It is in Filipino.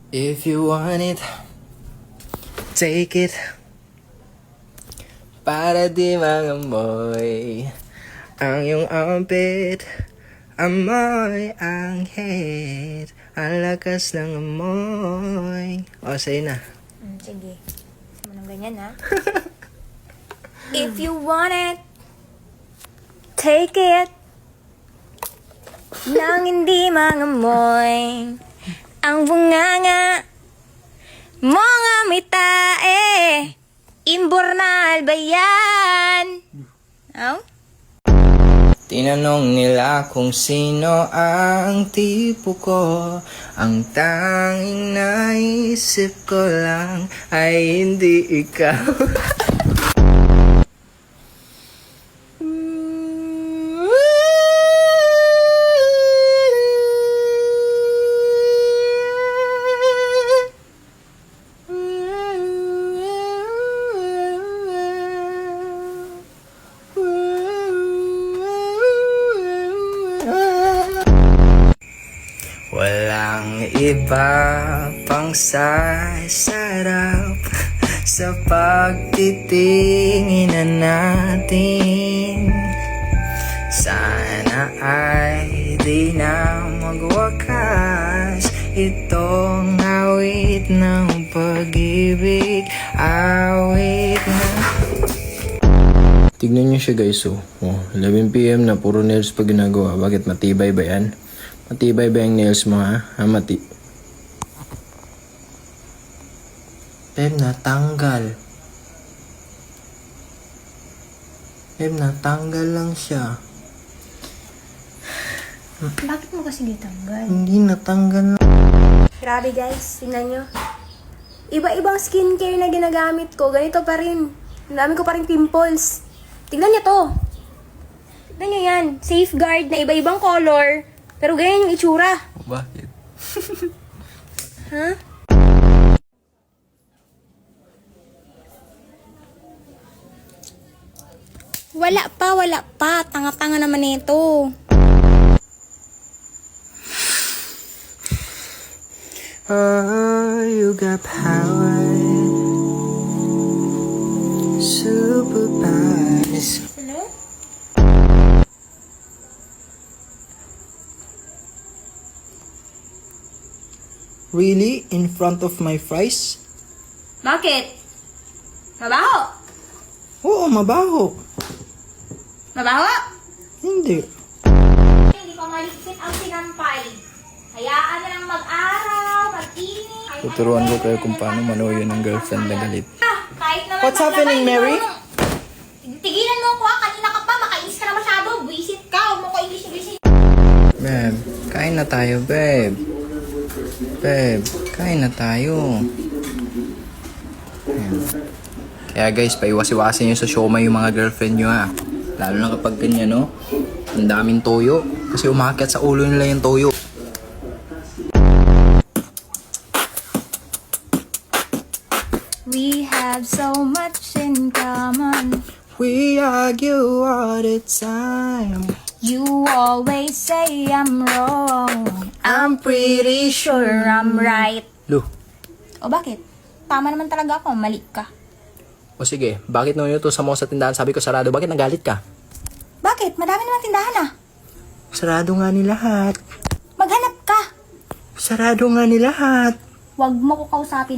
If you want it, take it. Para di mangamoy ang iyong armpit. Amoy ang hate, ang lakas ng amoy. O, sa'yo na. Sige. Gusto mo nang ganyan, ha? If you want it, take it. Nang hindi mangamoy ang bunganga mga mitae. Imbornal ba yan? Oh? Tinanong nila kung sino ang tipo ko. Ang tanging naisip ko lang ay hindi ikaw. Walang iba pang sasarap sa pagtitinginan natin. Sana ay di na magwakas itong awit ng pag-ibig. Awit na. Tignan niyo siya guys, oh. 11 PM na, puro nails pa ginagawa. Bakit, matibay ba yan? Matibay ba yung nails mo, ha? Babe, natanggal. Babe, natanggal lang siya. Bakit mo kasi ditanggal? Hindi natanggal na. Grabe guys, tingnan nyo. Iba-ibang skincare na ginagamit ko, ganito pa rin. Ang dami ko pa rin pimples. Tingnan nyo to. Tingnan nyo yan. Safeguard na iba-ibang color. Pero ganyan yung itsura. Bakit? Ha? Wala pa. Tanga-tanga naman nito. Oh, you got power. Superpowers. Hello? Really? In front of my fries? Bakit? Mabaho? Oo, mabaho. Mabaho? Hindi. Hindi pa maligpit ang sinampay. Hayaan na lang mag-araw, mag-init. Tuturuan ko kayo kung paano manuyo ng girlfriend na galit. Kahit naman What's happening, Mary? Tigilan mo ako kanina ka pa, makainis ka na masyado. Buisit ka, huwag mo ko English. Babe, kain na tayo, babe. Babe, kain na tayo. Ayan. Kaya guys, paiwas-iwasin nyo sa siomay yung mga girlfriend nyo, ha. Lalo na kapag ganyan, no? Ang daming toyo. Kasi umakyat sa ulo nila yung toyo. We have so much in common. We argue all the time. You always say I'm wrong. I'm pretty Sure, I'm right. Lu. O bakit? Tama naman talaga ako, mali ka. O sige, bakit nung ito sa mo sa tindahan sabi ko sarado? Bakit nagalit ka? Bakit? Madami naman tindahan ah. Sarado nga ni lahat. Maghanap ka. Sarado nga ni lahat. Huwag mo ko kausapin.